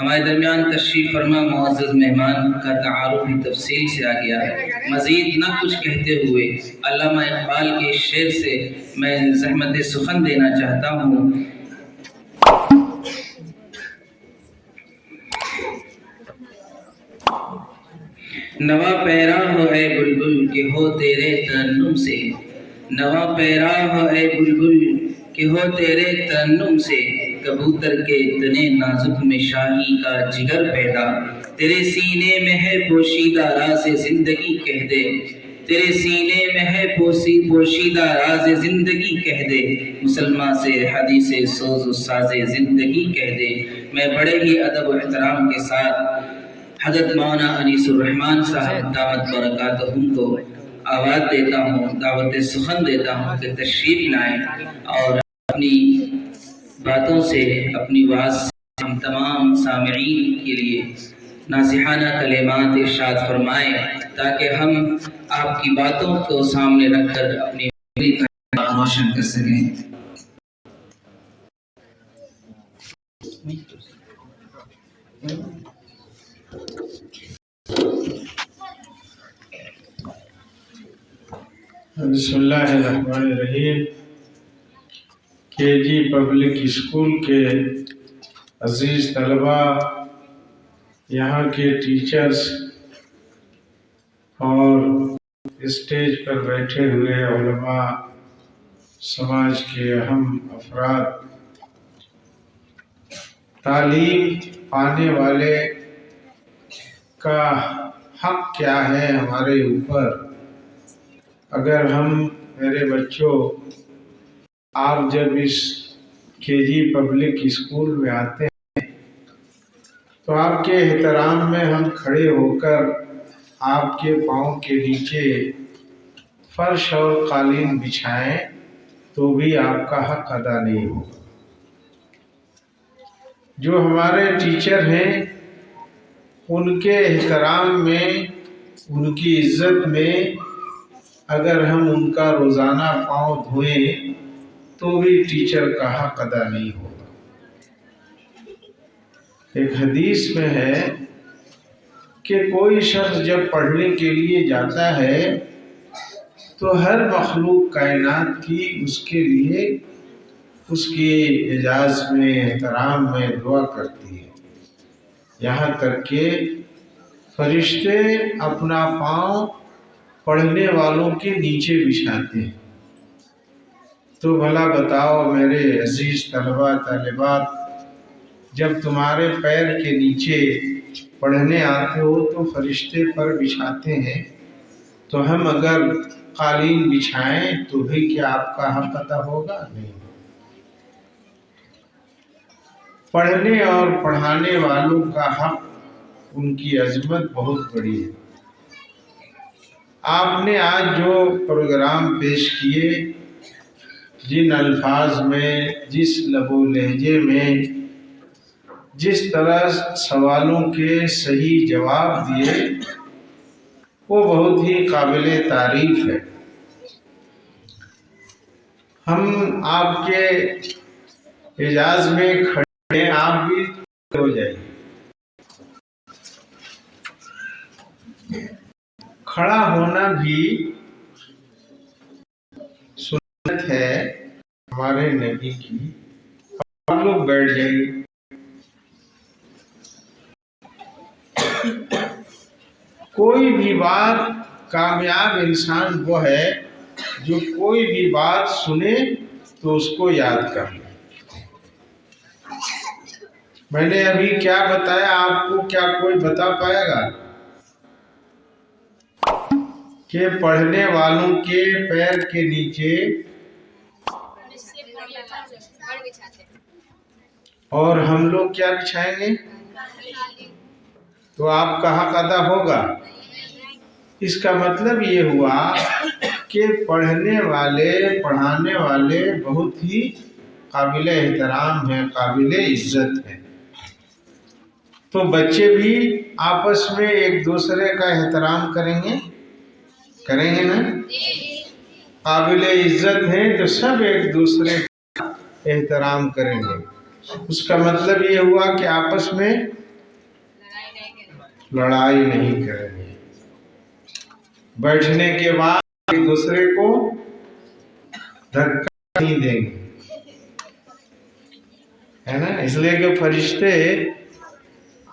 हमारे दरमियान तशरीफ़ फरमा मुअज़्ज़ज़ मेहमान का तारुफ़ भी तफसील से आ गया है। मज़ीद न कुछ कहते हुए अल्लामा इक़बाल के शेर से मैं ज़हमत सुख़न देना चाहता हूँ। नवा पैरा हो ए बुलबुल के हो तेरे तरन्नुम से, नवा पैरा हो ए बुलबुल के हो तेरे तरन्नुम से, कबूतर के तने नाजुक में शाही का जिगर पैदा, तेरे सीने में है पोशीदा राज़ ज़िंदगी कह दे, तेरे सीने में है पोशीदा राज़ ज़िंदगी कह दे, मुसलमान से हदीसे सोज़ साज़े ज़िंदगी कह दे। मैं बड़े ही अदब व एहतराम के साथ हज़रत मौलाना अनीसुर रहमान साहब दावत बरकातहुम को आवाज़ देता हूँ, दावत सुखन देता हूँ कि तशरीफ़ लाएँ और अपनी बातों से, अपनी वाज़ से हम तमाम सामईन के लिए नासिहाना कलिमात इरशाद फरमाएँ, ताकि हम आपकी बातों को सामने रखकर अपनी रोशन कर सकें। बिस्मिल्लाहिर्रहमानिर्रहीम। केजी पब्लिक स्कूल के अजीज़ तलबा, यहाँ के टीचर्स और स्टेज पर बैठे हुए उलमा, समाज के अहम अफराद, तालीम पाने वाले का हक क्या है हमारे ऊपर। अगर हम, मेरे बच्चों, आप जब इस केजी पब्लिक स्कूल में आते हैं तो आपके एहतराम में हम खड़े होकर आपके पाँव के नीचे फर्श और कालीन बिछाएं तो भी आपका हक अदा नहीं होगा। जो हमारे टीचर हैं उनके एहतराम में, उनकी इज्जत में अगर हम उनका रोज़ाना पाँव धोएं तो भी टीचर का हक अदा नहीं होगा। एक हदीस में है कि कोई शख्स जब पढ़ने के लिए जाता है तो हर मखलूक कायनात की उसके लिए, उसकी एजाज़ में, एहतराम में दुआ करती है। यहाँ तक कि फरिश्ते अपना पाँव पढ़ने वालों के नीचे बिछाते हैं। तो भला बताओ मेरे अजीज़ तलबा तालिबात, जब तुम्हारे पैर के नीचे पढ़ने आते हो तो फरिश्ते पर बिछाते हैं, तो हम अगर कालीन बिछाएं तो भी क्या आपका हक अदा होगा? नहीं। पढ़ने और पढ़ाने वालों का हक, उनकी अजमत बहुत बड़ी है। आपने आज जो प्रोग्राम पेश किए, जिन अल्फाज में, जिस लबो लहजे में, जिस तरह सवालों के सही जवाब दिए, वो बहुत ही काबिले तारीफ है। हम आपके एजाज में खड़े हैं, आप भी हो जाइए। खड़ा होना भी सुन्नत है हमारे नबी की। आप लोग बैठ जाइए। कोई भी बात, कामयाब इंसान वो है जो कोई भी बात सुने तो उसको याद कर ले। मैंने अभी क्या बताया आपको, क्या कोई बता पाएगा कि पढ़ने वालों के पैर के नीचे और हम लोग क्या बिछाएंगे? तो आपका हक अदा होगा। इसका मतलब ये हुआ कि पढ़ने वाले, पढ़ाने वाले बहुत ही काबिले एहतराम है, काबिले इज्जत है। तो बच्चे भी आपस में एक दूसरे का एहतराम करेंगे, करेंगे ना? काबिले इज्जत है तो सब एक दूसरे का एहतराम करेंगे। उसका मतलब ये हुआ कि आपस में लड़ाई नहीं करेंगे, बैठने के बाद एक दूसरे को धक्का नहीं देंगे, है ना। इसलिए कि फरिश्ते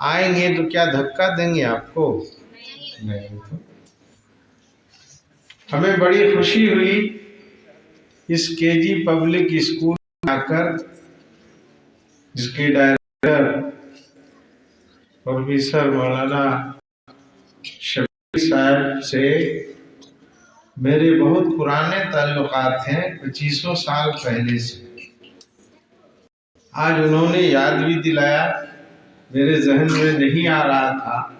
आएंगे तो क्या धक्का देंगे आपको? नहीं। तो हमें बड़ी खुशी हुई इस केजी पब्लिक स्कूल में आकर, इसके डायरेक्टर प्रोफेसर मौलाना शफी साहब से मेरे बहुत पुराने ताल्लुकात हैं, 2500 साल पहले से। आज उन्होंने याद भी दिलाया, मेरे जहन में नहीं आ रहा था।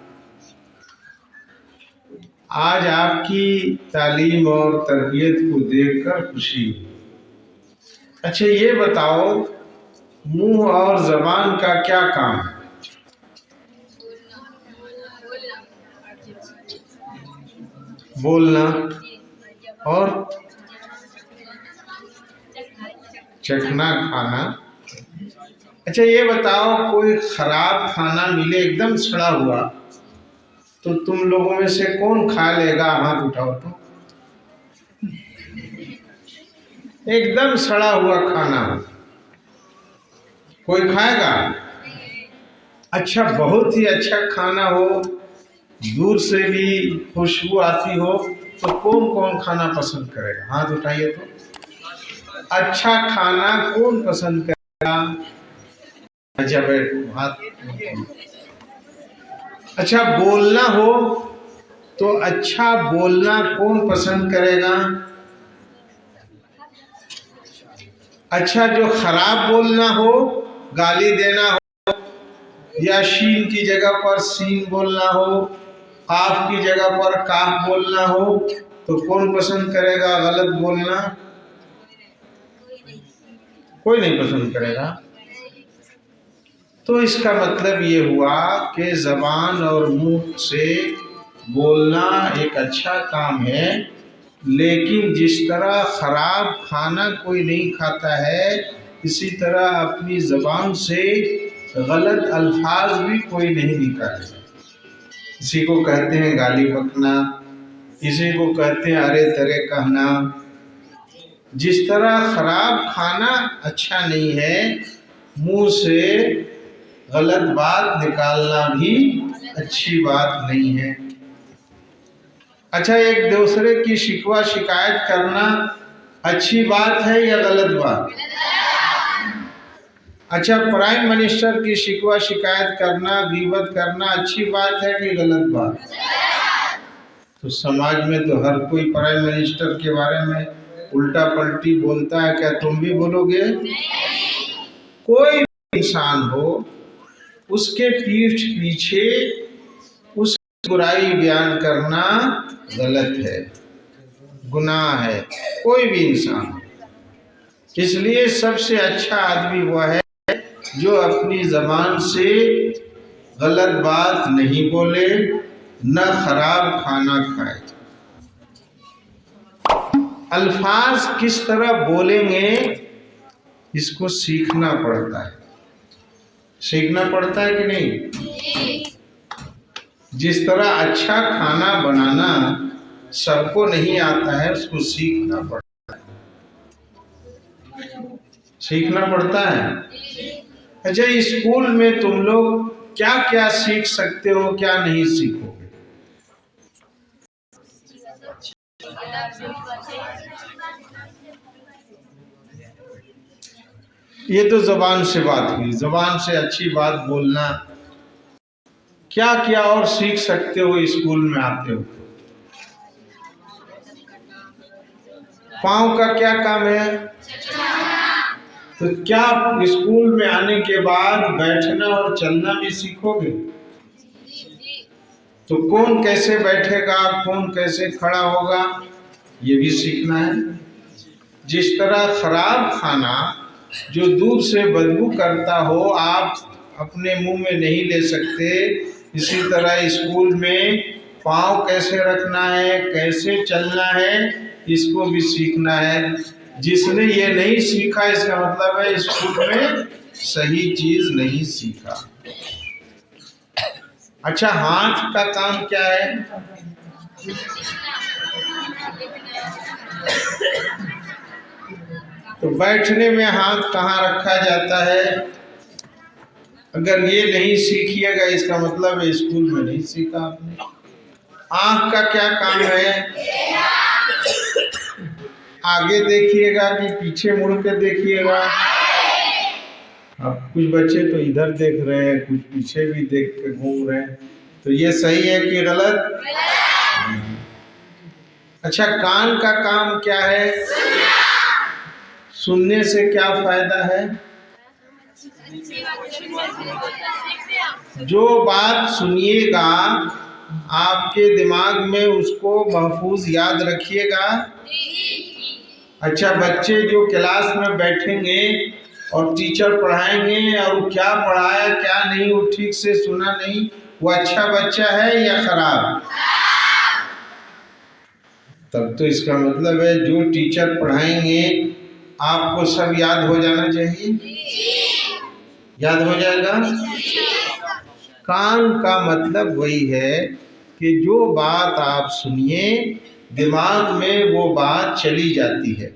आज आपकी तालीम और तरबियत को देखकर खुशी हुई। अच्छा ये बताओ, मुंह और जबान का क्या काम है? बोलना और चखना, खाना। अच्छा ये बताओ, कोई खराब खाना मिले एकदम सड़ा हुआ, तो तुम लोगों में से कौन खा लेगा? हाथ उठाओ तो। एकदम सड़ा हुआ खाना कोई खाएगा? अच्छा बहुत ही अच्छा खाना हो, दूर से भी खुशबू आती हो, तो कौन कौन खाना पसंद करेगा? हाथ उठाइए तो। अच्छा खाना कौन पसंद करेगा? अच्छा बैठो, हाथ। अच्छा बोलना हो तो अच्छा बोलना कौन पसंद करेगा? अच्छा जो खराब बोलना हो, गाली देना हो, या शीन की जगह पर सीन बोलना हो, काफ की जगह पर काफ बोलना हो, तो कौन पसंद करेगा गलत बोलना? कोई नहीं पसंद करेगा। तो इसका मतलब ये हुआ कि जबान और मुंह से बोलना एक अच्छा काम है, लेकिन जिस तरह खराब खाना कोई नहीं खाता है, इसी तरह अपनी जबान से गलत अल्फाज भी कोई नहीं निकालेगा। इसी को कहते हैं गाली बकना, इसी को कहते हैं अरे तरे कहना। जिस तरह खराब खाना अच्छा नहीं है, मुंह से गलत बात निकालना भी अच्छी बात नहीं है। अच्छा एक दूसरे की शिकवा शिकायत करना अच्छी बात है या गलत बात? अच्छा प्राइम मिनिस्टर की शिकवा शिकायत करना, गीबत करना अच्छी बात है कि गलत बात? तो समाज में तो हर कोई प्राइम मिनिस्टर के बारे में उल्टा पलटी बोलता है, क्या तुम भी बोलोगे? कोई भी इंसान हो, उसके पीठ पीछे उसकी बुराई बयान करना गलत है, गुनाह है, कोई भी इंसान। इसलिए सबसे अच्छा आदमी वह है जो अपनी जबान से गलत बात नहीं बोले, न खराब खाना खाए। अल्फाज किस तरह बोलेंगे इसको सीखना पड़ता है। सीखना पड़ता है कि नहीं? जिस तरह अच्छा खाना बनाना सबको नहीं आता है, उसको सीखना पड़ता है। सीखना पड़ता है। अच्छा स्कूल में तुम लोग क्या क्या सीख सकते हो, क्या नहीं सीखोगे? ये तो जबान से बात हुई, जबान से अच्छी बात बोलना। क्या क्या और सीख सकते हो स्कूल में आते हो? पाँव का क्या काम है? तो क्या स्कूल में आने के बाद बैठना और चलना भी सीखोगे? तो कौन कैसे बैठेगा, कौन कैसे खड़ा होगा, ये भी सीखना है। जिस तरह खराब खाना जो दूर से बदबू करता हो आप अपने मुंह में नहीं ले सकते, इसी तरह स्कूल में पाँव कैसे रखना है, कैसे चलना है, इसको भी सीखना है। जिसने ये नहीं सीखा, इसका मतलब है स्कूल में सही चीज नहीं सीखा। अच्छा, हाथ का काम क्या है? तो बैठने में हाथ कहाँ रखा जाता है? अगर ये नहीं सीखिएगा इसका मतलब है स्कूल में नहीं सीखा आपने। आँख का क्या काम है? आगे देखिएगा कि पीछे मुड़ के देखिएगा? अब कुछ बच्चे तो इधर देख रहे हैं, कुछ पीछे भी देख के घूम रहे हैं, तो ये सही है कि गलत? अच्छा, कान का काम क्या है? सुनने से क्या फायदा है? जो बात सुनिएगा आपके दिमाग में उसको महफूज याद रखिएगा। अच्छा, बच्चे जो क्लास में बैठेंगे और टीचर पढ़ाएंगे और वो क्या पढ़ाया क्या नहीं वो ठीक से सुना नहीं, वो अच्छा बच्चा है या खराब? तब तो इसका मतलब है जो टीचर पढ़ाएंगे आपको सब याद हो जाना चाहिए। याद हो जाएगा। कान का मतलब वही है कि जो बात आप सुनिए दिमाग में वो बात चली जाती है।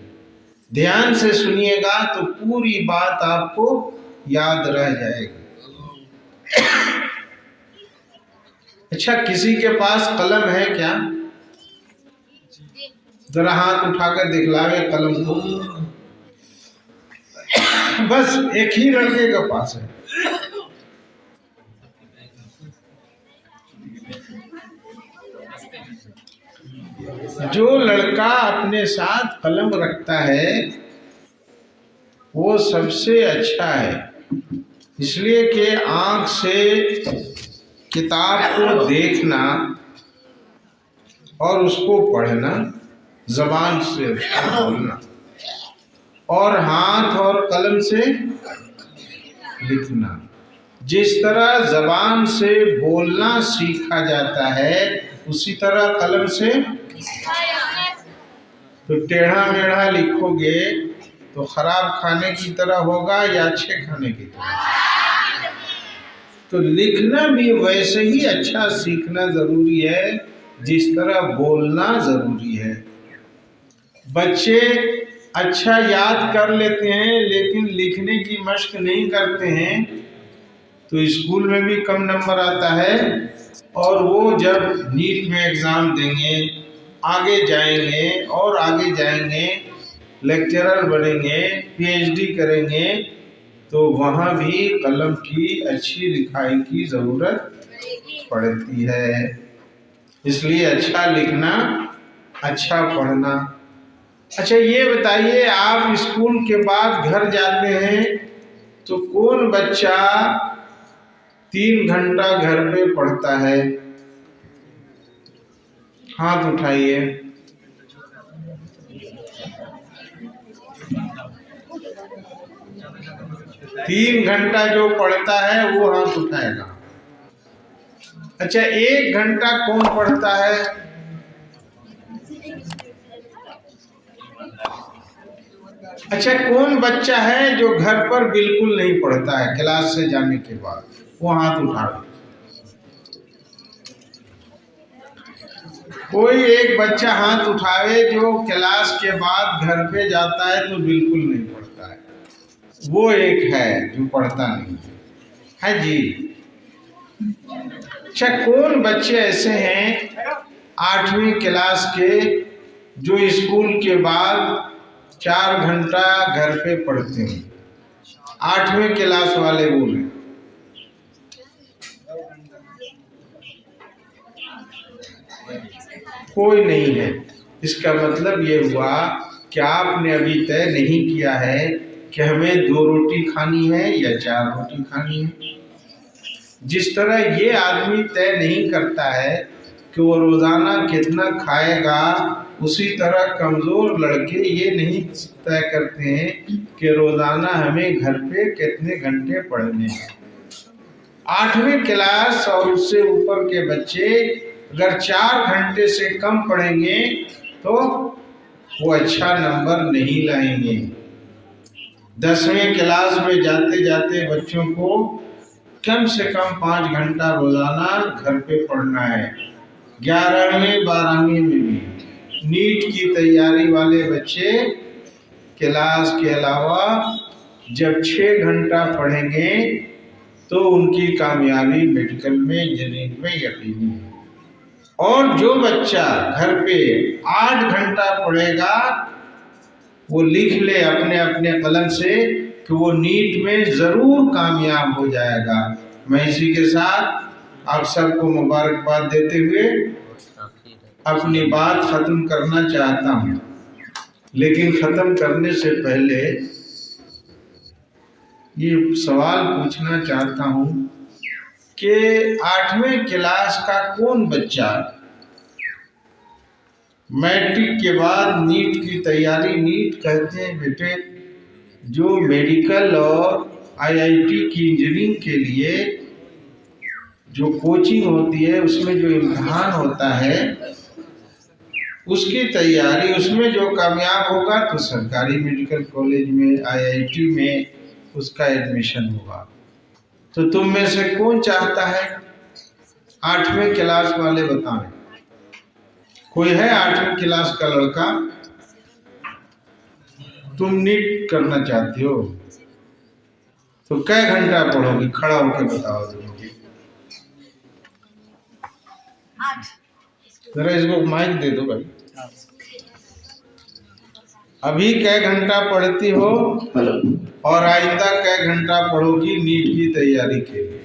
ध्यान से सुनिएगा तो पूरी बात आपको याद रह जाएगी। अच्छा, किसी के पास कलम है क्या? जरा हाथ उठाकर दिखलावे कलम को। बस एक ही लड़के के पास है। जो लड़का अपने साथ कलम रखता है वो सबसे अच्छा है, इसलिए कि आंख से किताब को देखना और उसको पढ़ना, जबान से उसको बोलना, और हाथ और कलम से लिखना। जिस तरह जबान से बोलना सीखा जाता है उसी तरह कलम से। तो टेढ़ा मेढ़ा लिखोगे तो खराब खाने की तरह होगा या अच्छे खाने की तरह? तो लिखना भी वैसे ही अच्छा सीखना जरूरी है जिस तरह बोलना जरूरी है। बच्चे अच्छा याद कर लेते हैं लेकिन लिखने की मशक नहीं करते हैं तो स्कूल में भी कम नंबर आता है, और वो जब नीट में एग्ज़ाम देंगे, आगे जाएंगे और आगे जाएंगे, लेक्चरर बनेंगे, पीएचडी करेंगे, तो वहाँ भी कलम की अच्छी लिखाई की ज़रूरत पड़ती है। इसलिए अच्छा लिखना, अच्छा पढ़ना। अच्छा, ये बताइए, आप स्कूल के बाद घर जाते हैं तो कौन बच्चा 3 घंटा घर पे पढ़ता है? हाथ उठाइए। तीन घंटा जो पढ़ता है वो हाथ उठाएगा। अच्छा, 1 घंटा कौन पढ़ता है? अच्छा, कौन बच्चा है जो घर पर बिल्कुल नहीं पढ़ता है क्लास से जाने के बाद? वो हाथ उठा। कोई एक बच्चा हाथ उठावे जो क्लास के बाद घर पे जाता है तो बिल्कुल नहीं पढ़ता है। वो एक है जो पढ़ता नहीं है जी। अच्छा, कौन बच्चे ऐसे हैं 8वीं क्लास के जो स्कूल के बाद 4 घंटा घर पे पढ़ते हैं? 8वीं क्लास वाले बोले। कोई नहीं है। इसका मतलब ये हुआ कि आपने अभी तय नहीं किया है कि हमें 2 रोटी खानी है या 4 रोटी खानी है। जिस तरह ये आदमी तय नहीं करता है कि वो रोजाना कितना खाएगा, उसी तरह कमजोर लड़के ये नहीं तय करते हैं कि रोजाना हमें घर पे कितने घंटे पढ़ने हैं। 8वीं क्लास और उससे ऊपर के बच्चे अगर 4 घंटे से कम पढ़ेंगे तो वो अच्छा नंबर नहीं लाएंगे। 10वीं क्लास में जाते जाते बच्चों को कम से कम 5 घंटा रोजाना घर पे पढ़ना है। 11वीं 12वीं में भी नीट की तैयारी वाले बच्चे क्लास के अलावा जब 6 घंटा पढ़ेंगे तो उनकी कामयाबी मेडिकल में, इंजीनियरिंग में यकीनी है। और जो बच्चा घर पे 8 घंटा पढ़ेगा वो लिख ले अपने अपने कलम से कि वो नीट में जरूर कामयाब हो जाएगा। मैं इसी के साथ आप सबको मुबारकबाद देते हुए अपनी बात खत्म करना चाहता हूँ। लेकिन खत्म करने से पहले ये सवाल पूछना चाहता हूँ कि 8वें क्लास का कौन बच्चा मैट्रिक के बाद नीट की तैयारी, नीट कहते हैं बेटे जो मेडिकल और आईआईटी की इंजीनियरिंग के लिए जो कोचिंग होती है, उसमें जो इम्तिहान होता है उसकी तैयारी, उसमें जो कामयाब होगा तो सरकारी मेडिकल कॉलेज में, आईआईटी में उसका एडमिशन होगा। तो तुम में से कौन चाहता है 8वें क्लास वाले बताएं? कोई है 8वीं क्लास का लड़का? तुम नीट करना चाहती हो तो कै घंटा पढ़ोगी? खड़ा होकर बताओ मुझे। 8। जरा इसको माइक दे दो भाई। अभी कै घंटा पढ़ती हो और आइंदा कै घंटा पढ़ोगी नीट की तैयारी के लिए?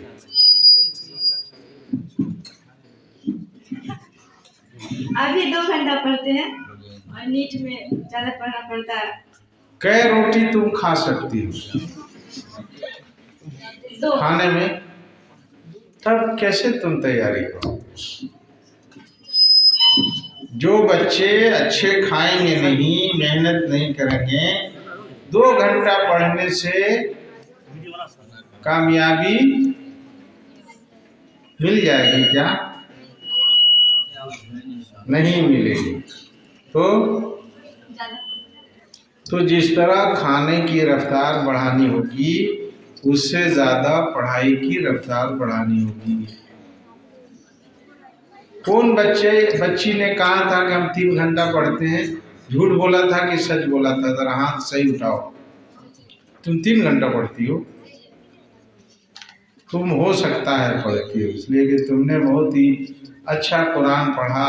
अभी 2 घंटा पढ़ते हैं और नीट में ज्यादा पढ़ना पड़ता है। कै रोटी तुम खा सकती हो 2। खाने में? तब कैसे तुम तैयारी करो? जो बच्चे अच्छे खाएंगे नहीं, मेहनत नहीं करेंगे, 2 घंटा पढ़ने से कामयाबी मिल जाएगी क्या? नहीं मिलेगी। तो जिस तरह खाने की रफ्तार बढ़ानी होगी उससे ज़्यादा पढ़ाई की रफ्तार बढ़ानी होगी। कौन बच्ची ने कहा था कि हम 3 घंटा पढ़ते हैं? झूठ बोला था कि सच बोला था? जरा हाथ सही उठाओ। तुम 3 घंटा पढ़ती हो? तुम हो सकता है पढ़ती हो इसलिए कि तुमने बहुत ही अच्छा कुरान पढ़ा,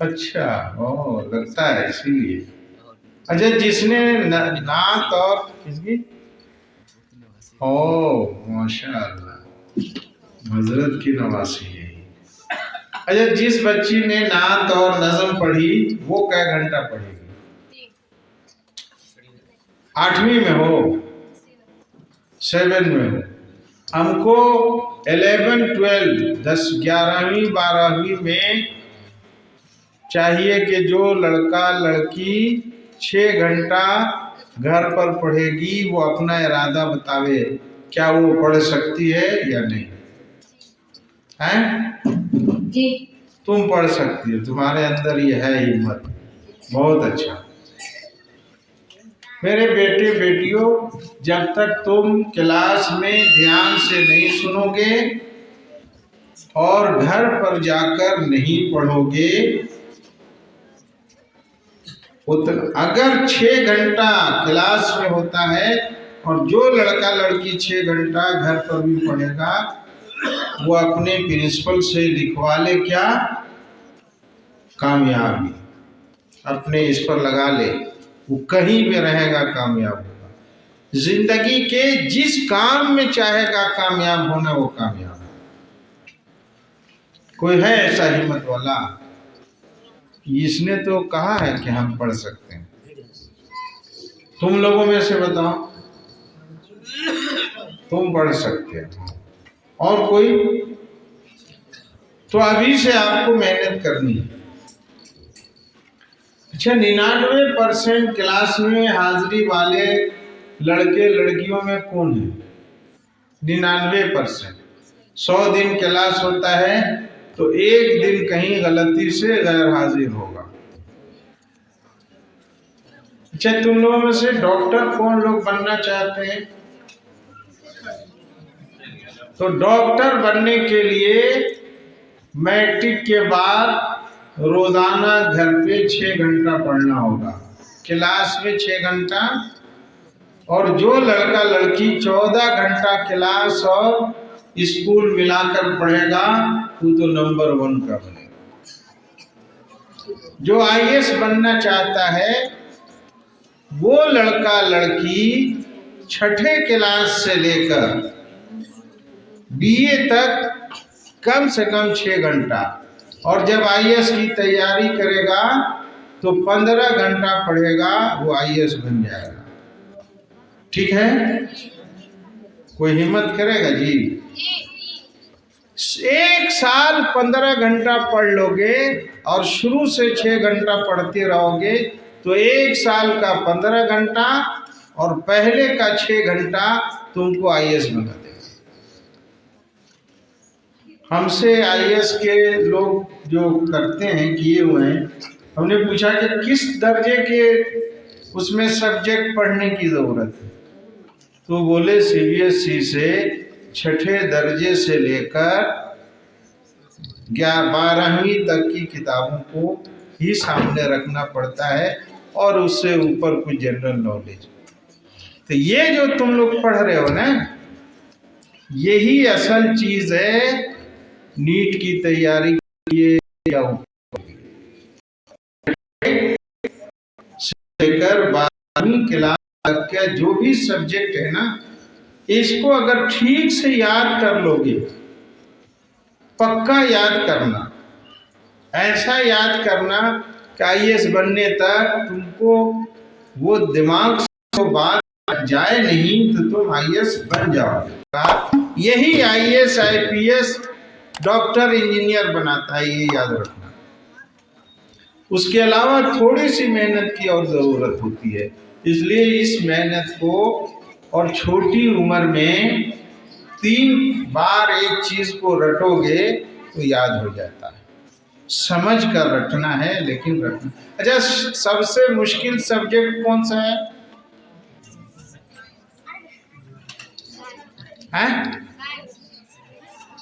अच्छा ओ लगता है इसीलिए। अच्छा, जिसने नात और किसकी, ओ माशाअल्लाह, हजरत की नवासी है। अच्छा, जिस बच्ची ने नात और नज़म पढ़ी वो कै घंटा पढ़ेगी? 8वीं में हो, 7 में हो। हमको 11, 12, 10, 11वीं 12वीं में चाहिए कि जो लड़का लड़की 6 घंटा घर पर पढ़ेगी वो अपना इरादा बतावे क्या वो पढ़ सकती है या नहीं है? जी। तुम पढ़ सकती हो, तुम्हारे अंदर ये है हिम्मत, बहुत अच्छा। मेरे बेटे बेटियों, जब तक तुम क्लास में ध्यान से नहीं सुनोगे और घर पर जाकर नहीं पढ़ोगे, अगर 6 घंटा क्लास में होता है और जो लड़का लड़की 6 घंटा घर पर भी पढ़ेगा वो अपने प्रिंसिपल से लिखवा ले क्या कामयाबी, अपने इस पर लगा ले, वो कहीं भी रहेगा कामयाब होगा। जिंदगी के जिस काम में चाहेगा कामयाब होना वो कामयाब है। कोई है ऐसा हिम्मत वाला? इसने तो कहा है कि हम पढ़ सकते हैं। तुम लोगों में से बताओ, तुम पढ़ सकते हो और कोई? तो अभी से आपको मेहनत करनी है। अच्छा, 99% क्लास में हाजिरी वाले लड़के लड़कियों में कौन है? 99%। 100 दिन क्लास होता है तो 1 दिन कहीं गलती से गैर हाजिर होगा। अच्छा, तुम लोगों में से डॉक्टर कौन लोग बनना चाहते हैं? तो डॉक्टर बनने के लिए मैट्रिक के बाद रोजाना घर पे 6 घंटा पढ़ना होगा, क्लास में 6 घंटा। और जो लड़का लड़की 14 घंटा क्लास और स्कूल मिलाकर पढ़ेगा वो तो नंबर 1 का बनेगा। जो आईएएस बनना चाहता है वो लड़का लड़की 6ठे क्लास से लेकर बीए तक कम से कम 6 घंटा, और जब आईएएस की तैयारी करेगा तो 15 घंटा पढ़ेगा, वो आईएएस बन जाएगा। ठीक है? कोई हिम्मत करेगा जी? 1 साल 15 घंटा पढ़ लोगे और शुरू से 6 घंटा पढ़ते रहोगे तो 1 साल का 15 घंटा और पहले का 6 घंटा तुमको आईएएस बना देगा। हमसे आईएएस के लोग जो करते हैं, किए हुए हैं, हमने पूछा कि किस दर्जे के उसमें सब्जेक्ट पढ़ने की ज़रूरत है, तो बोले सीबीएसई से 6ठे दर्जे से लेकर 12वीं तक की किताबों को ही सामने रखना पड़ता है और उससे ऊपर कुछ जनरल नॉलेज। तो ये जो तुम लोग पढ़ रहे हो ना, यही असल चीज है नीट की तैयारी के लिए या लेकर 12वीं क्लास तक का जो भी सब्जेक्ट है ना, इसको अगर ठीक से याद कर लोगे, पक्का याद करना, ऐसा याद करना कि आईएएस बनने तक तुमको वो दिमाग से बात जाए नहीं तो तुम आईएएस बन जाओगे। यही आईएएस आईपीएस डॉक्टर इंजीनियर बनाता है, ये याद रखना। उसके अलावा थोड़ी सी मेहनत की और ज़रूरत होती है, इसलिए इस मेहनत को और छोटी उम्र में 3 बार एक चीज़ को रटोगे तो याद हो जाता है। समझ कर रटना है, लेकिन रटना। अच्छा, सबसे मुश्किल सब्जेक्ट कौन सा है?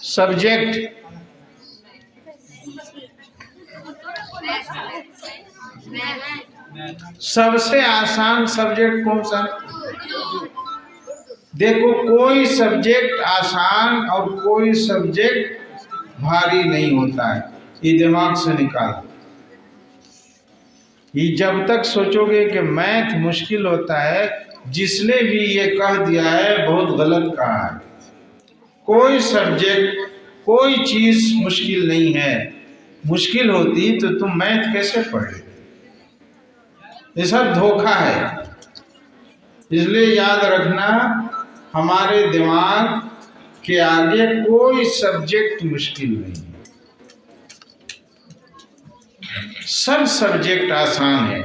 सब्जेक्ट सबसे आसान सब्जेक्ट कौन सा? देखो, कोई सब्जेक्ट आसान और कोई सब्जेक्ट भारी नहीं होता है, ये दिमाग से निकाल दो। ये जब तक सोचोगे कि मैथ मुश्किल होता है, जिसने भी ये कह दिया है बहुत गलत कहा है। कोई सब्जेक्ट, कोई चीज मुश्किल नहीं है। मुश्किल होती तो तुम मैथ कैसे पढ़े? ये सब धोखा है। इसलिए याद रखना, हमारे दिमाग के आगे कोई सब्जेक्ट मुश्किल नहीं है, सब सब्जेक्ट आसान है,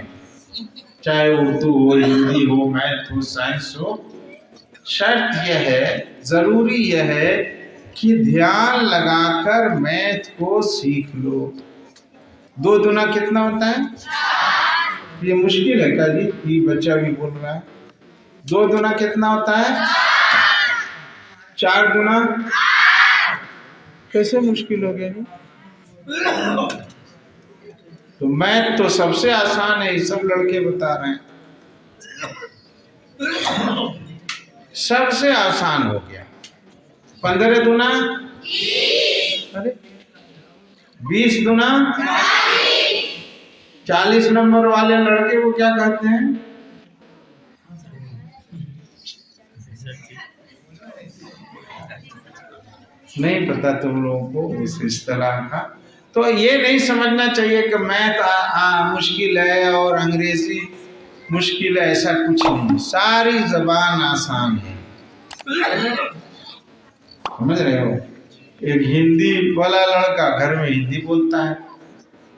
चाहे उर्दू हो, हिंदी हो, मैथ हो, साइंस हो। शर्त यह है, जरूरी यह है कि ध्यान लगाकर मैथ को सीख लो। 2 दूना कितना होता है? ये मुश्किल है क्या जी? ये बच्चा भी बोल रहा है। 2 दूना कितना होता है? 4 दूना कैसे मुश्किल हो गया जी? तो मैथ तो सबसे आसान है, ये सब लड़के बता रहे हैं। सबसे आसान हो गया। 15 दूना 20, अरे 20 दूना 40 नंबर वाले लड़के को क्या कहते हैं? नहीं पता तुम लोगों को उस इस्तेलाह का। तो ये नहीं समझना चाहिए कि मैथ मुश्किल है और अंग्रेजी मुश्किल है, ऐसा कुछ नहीं। सारी जबान आसान है, समझ रहे हो? एक हिंदी वाला लड़का घर में हिंदी बोलता है,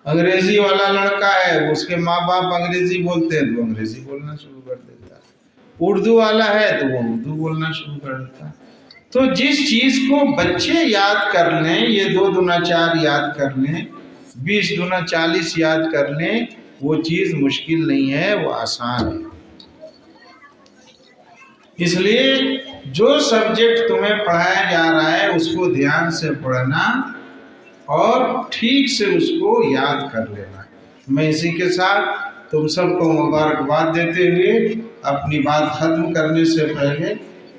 अंग्रेजी वाला लड़का है, उसके माँ बाप अंग्रेजी बोलते हैं तो अंग्रेजी बोलना शुरू कर देता है। उर्दू वाला है तो वो उर्दू बोलना शुरू कर देता है। तो जिस चीज को बच्चे याद कर लें, ये 2 दूना 4 याद कर लें, 20 दूना 40 याद कर लें, वो चीज मुश्किल नहीं है, वो आसान है। इसलिए जो सब्जेक्ट तुम्हें पढ़ाया जा रहा है उसको ध्यान से पढ़ना और ठीक से उसको याद कर लेना। मैं इसी के साथ तुम सबको मुबारकबाद देते हुए अपनी बात ख़त्म करने से पहले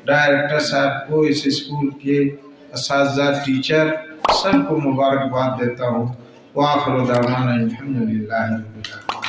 डायरेक्टर साहब को, इस स्कूल के असातिज़ा, टीचर सबको मुबारकबाद देता हूँ। वाखिर दावाना अल्हम्दुलिल्लाहि रब्बिल आलमीन।